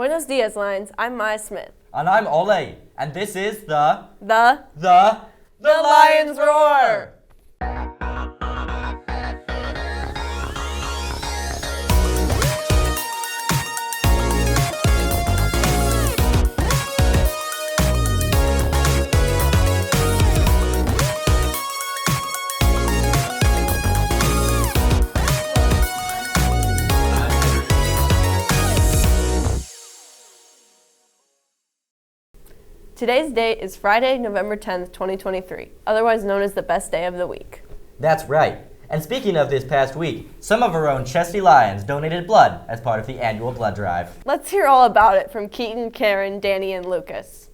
Buenos dias, Lions. I'm Maya Smith. And I'm Ole, and this is the The Lions Roar! Today's date is Friday, November 10th, 2023, otherwise known as the best day of the week. That's right. And speaking of this past week, some of our own Chesty Lions donated blood as part of the annual blood drive. Let's hear all about it from Keaten, Karen, Danny, and Lucas.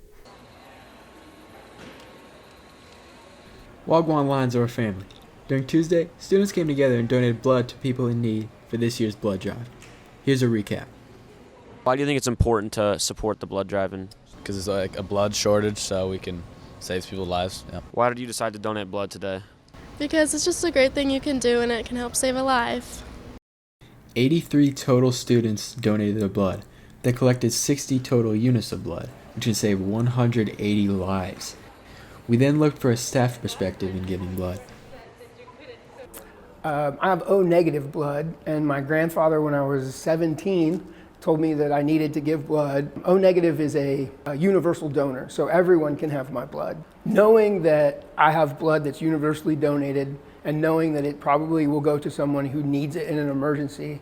Wagwan Lions are a family. During Tuesday, students came together and donated blood to people in need for this year's blood drive. Here's a recap. Why do you think it's important to support the blood drive? Because it's like a blood shortage, so we can save people's lives. Yeah. Why did you decide to donate blood today? Because it's just a great thing you can do and it can help save a life. 83 total students donated their blood. They collected 60 total units of blood, which can save 180 lives. We then looked for a staff perspective in giving blood. I have O negative blood, and my grandfather, when I was 17, told me that I needed to give blood. O negative is a universal donor, so everyone can have my blood. Knowing that I have blood that's universally donated and knowing that it probably will go to someone who needs it in an emergency,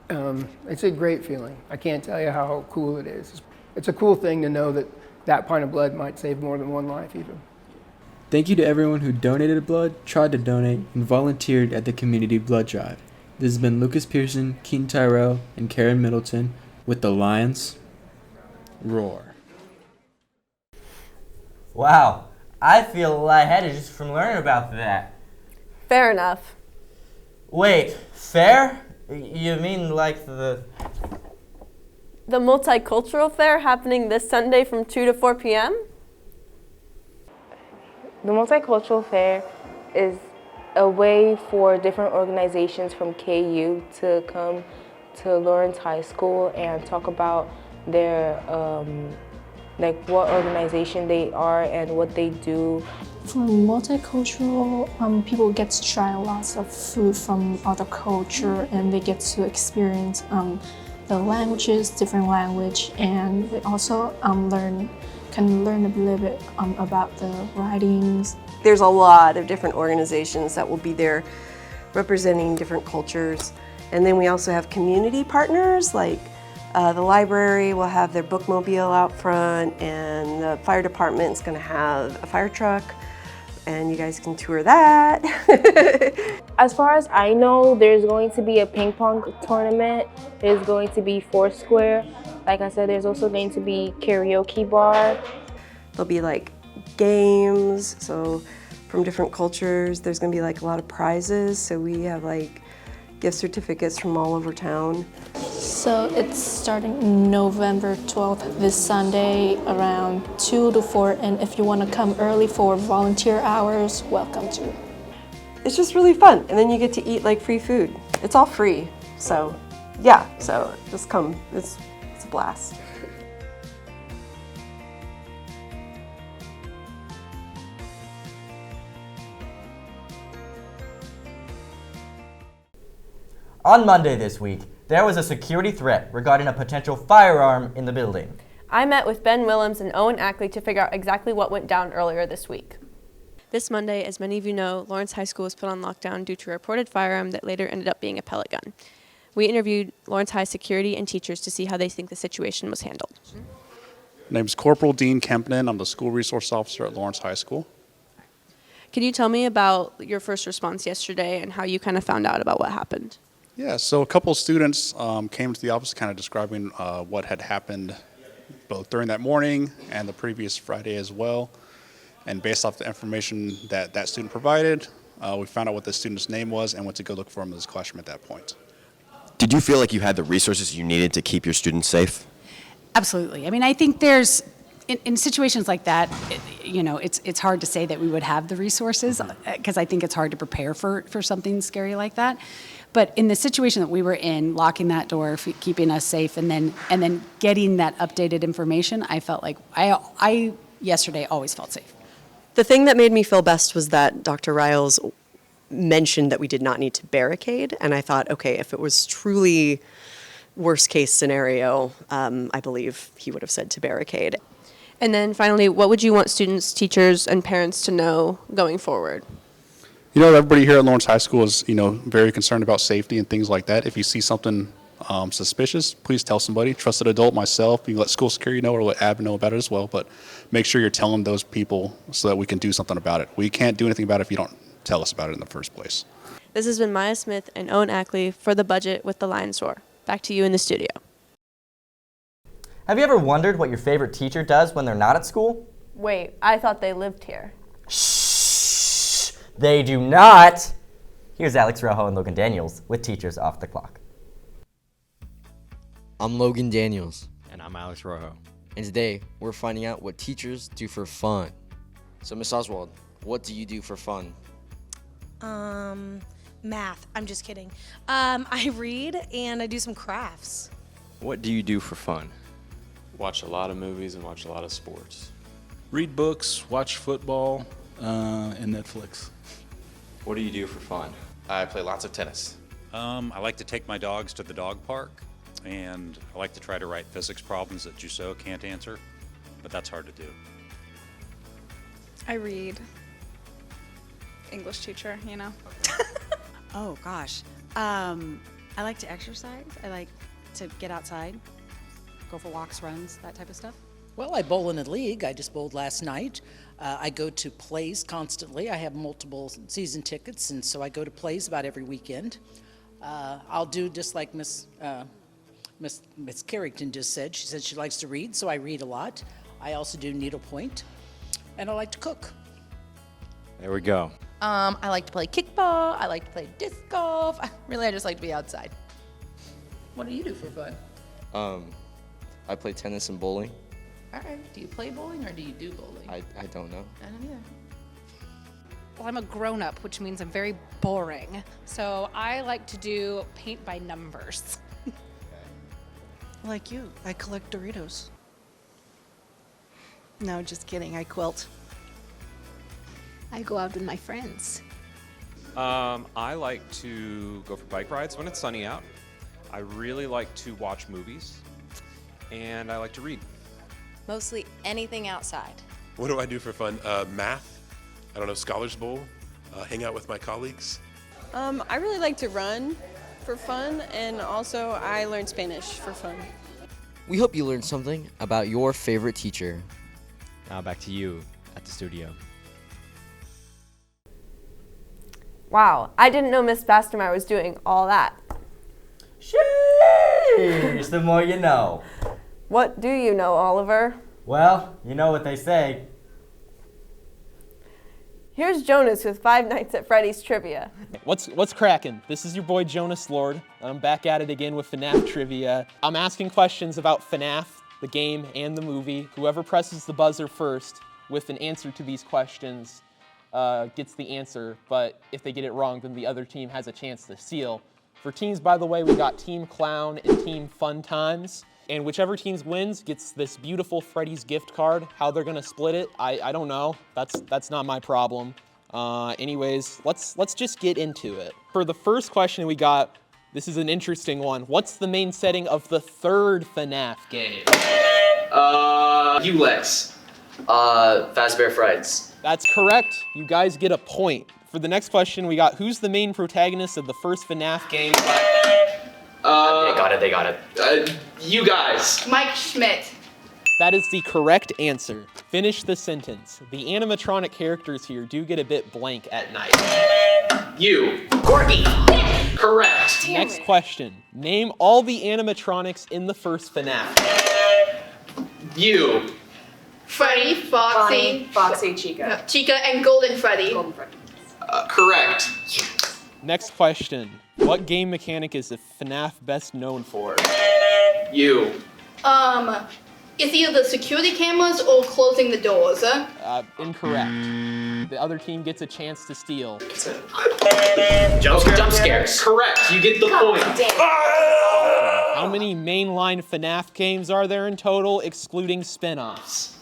it's a great feeling. I can't tell you how cool it is. It's a cool thing to know that that pint of blood might save more than one life even. Thank you to everyone who donated blood, tried to donate, and volunteered at the community blood drive. This has been Lucas Pierson, Keaten Tyrell, and Karen Middleton with the Lions Roar. Wow, I feel lightheaded just from learning about that. Fair enough. Wait, fair? You mean like the Multicultural Fair happening this Sunday from 2 to 4 p.m.? The Multicultural Fair is a way for different organizations from KU to come to Lawrence High School and talk about their, like what organization they are and what they do. For multicultural, people get to try lots of food from other culture and they get to experience the languages, different language, and they also can learn a little bit about the writings. There's a lot of different organizations that will be there representing different cultures. And then we also have community partners, like the library will have their bookmobile out front, and the fire department is going to have a fire truck, and you guys can tour that. As far as I know, there's going to be a ping pong tournament. There's going to be Foursquare. Like I said, there's also going to be karaoke bar. There'll be like games, so from different cultures. There's going to be like a lot of prizes, so we have like gift certificates from all over town. So it's starting November 12th, this Sunday, around 2 to 4, and if you want to come early for volunteer hours, welcome to. It's just really fun, and then you get to eat like free food. It's all free, so yeah, so just come. It's a blast. On Monday this week, there was a security threat regarding a potential firearm in the building. I met with Ben Willems and Owen Ackley to figure out exactly what went down earlier this week. This Monday, as many of you know, Lawrence High School was put on lockdown due to a reported firearm that later ended up being a pellet gun. We interviewed Lawrence High security and teachers to see how they think the situation was handled. My name is Corporal Dean Kempnen. I'm the school resource officer at Lawrence High School. Can you tell me about your first response yesterday and how you kind of found out about what happened? Yeah, so a couple of students came to the office kind of describing what had happened both during that morning and the previous Friday as well. And based off the information that that student provided, we found out what the student's name was and went to go look for him in his classroom at that point. Did you feel like you had the resources you needed to keep your students safe? Absolutely. I mean, I think there's, in situations like that, it's hard to say that we would have the resources because I think it's hard to prepare for something scary like that. But in the situation that we were in, locking that door, keeping us safe, and then getting that updated information, I felt like I yesterday always felt safe. The thing that made me feel best was that Dr. Riles mentioned that we did not need to barricade, and I thought, okay, if it was truly worst case scenario, I believe he would have said to barricade. And then finally, what would you want students, teachers, and parents to know going forward? You know, everybody here at Lawrence High School is, very concerned about safety and things like that. If you see something suspicious, please tell somebody. Trusted adult, myself. You can let school security know or let admin know about it as well. But make sure you're telling those people so that we can do something about it. We can't do anything about it if you don't tell us about it in the first place. This has been Maya Smith and Owen Ackley for The Budget with the Lion's Roar. Back to you in the studio. Have you ever wondered what your favorite teacher does when they're not at school? Wait, I thought they lived here. Shh! They do not! Here's Alex Rojo and Logan Daniels with Teachers Off the Clock. I'm Logan Daniels. And I'm Alex Rojo. And today, we're finding out what teachers do for fun. So, Miss Oswald, what do you do for fun? Math. I'm just kidding. I read and I do some crafts. What do you do for fun? Watch a lot of movies and watch a lot of sports. Read books, watch football, and Netflix. What do you do for fun? I play lots of tennis. I like to take my dogs to the dog park, and I like to try to write physics problems that Jusso can't answer, but that's hard to do. I read. English teacher, Oh gosh, I like to exercise. I like to get outside, go for walks, runs, that type of stuff. Well, I bowl in a league. I just bowled last night. I go to plays constantly. I have multiple season tickets, and so I go to plays about every weekend. I'll do just like Miss Carrington just said. She said she likes to read, so I read a lot. I also do needlepoint, and I like to cook. There we go. I like to play kickball. I like to play disc golf. I just like to be outside. What do you do for fun? I play tennis and bowling. All right. Do you play bowling or do you do bowling? I don't know. I don't either. Well, I'm a grown-up, which means I'm very boring. So I like to do paint by numbers. Like you, I collect Doritos. No, just kidding. I quilt. I go out with my friends. I like to go for bike rides when it's sunny out. I really like to watch movies, and I like to read. Mostly anything outside. What do I do for fun? Math. I don't know, Scholars Bowl. Hang out with my colleagues. I really like to run for fun, and also I learn Spanish for fun. We hope you learned something about your favorite teacher. Now back to you at the studio. Wow, I didn't know Miss Bastemeyer was doing all that. Sheesh, the more you know. What do you know, Oliver? Well, you know what they say. Here's Jonas with 5 Nights at Freddy's Trivia. What's cracking? This is your boy Jonas Lord. I'm back at it again with FNAF Trivia. I'm asking questions about FNAF, the game, and the movie. Whoever presses the buzzer first with an answer to these questions gets the answer, but if they get it wrong, then the other team has a chance to seal. For teams, by the way, we got Team Clown and Team Fun Times, and whichever team wins gets this beautiful Freddy's gift card. How they're gonna split it, I don't know. That's not my problem. Anyways, let's just get into it. For the first question we got, this is an interesting one. What's the main setting of the third FNAF game? ULEX. Fazbear Frights. That's correct. You guys get a point. For the next question, we got who's the main protagonist of the first FNAF game? They got it. You guys. Mike Schmidt. That is the correct answer. Finish the sentence. The animatronic characters here do get a bit blank at night. You. Corky. Correct. Next question. Name all the animatronics in the first FNAF. You. Freddy, Foxy, Chica. Chica, and Golden Freddy. Correct. Next question. What game mechanic is the FNAF best known for? You. It's either the security cameras or closing the doors. Incorrect. The other team gets a chance to steal. Jump scares. Correct. You get the point. How many mainline FNAF games are there in total, excluding spin-offs?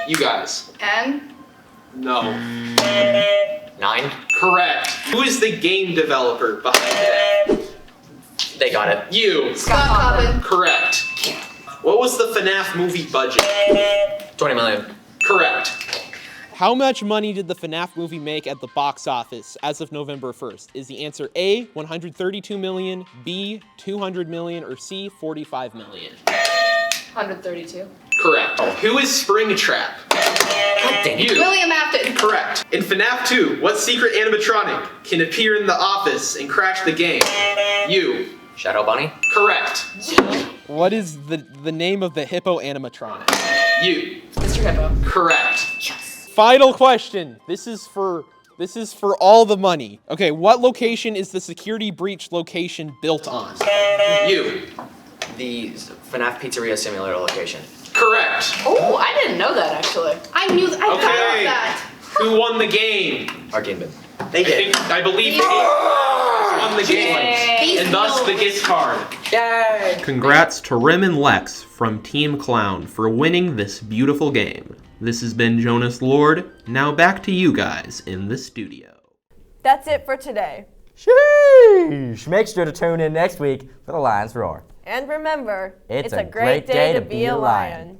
You guys. 10. No. 9. Correct. Who is the game developer behind that? They got it. You. Scott Coppin. Correct. What was the FNAF movie budget? 20 million. Correct. How much money did the FNAF movie make at the box office as of November 1st? Is the answer A, 132 million, B, 200 million, or C, 45 million? 132. Correct. Who is Springtrap? God dang it. You. William Afton. Correct. In FNAF 2, what secret animatronic can appear in the office and crash the game? You. Shadow Bunny? Correct. What is the name of the hippo animatronic? You. Mr. Hippo. Correct. Final question. This is for all the money. Okay, what location is the security breach location built on? You. The FNAF Pizzeria Simulator location. Correct. Oh, I didn't know that actually. I thought of that. Who won the game? Arcade Bit. They did. I believe they won the game. And thus the gift card. Yay! Congrats to Rim and Lex from Team Clown for winning this beautiful game. This has been Jonas Lord. Now back to you guys in the studio. That's it for today. Sheesh! Make sure to tune in next week for the Lions Roar. And remember, it's a great day to be a lion.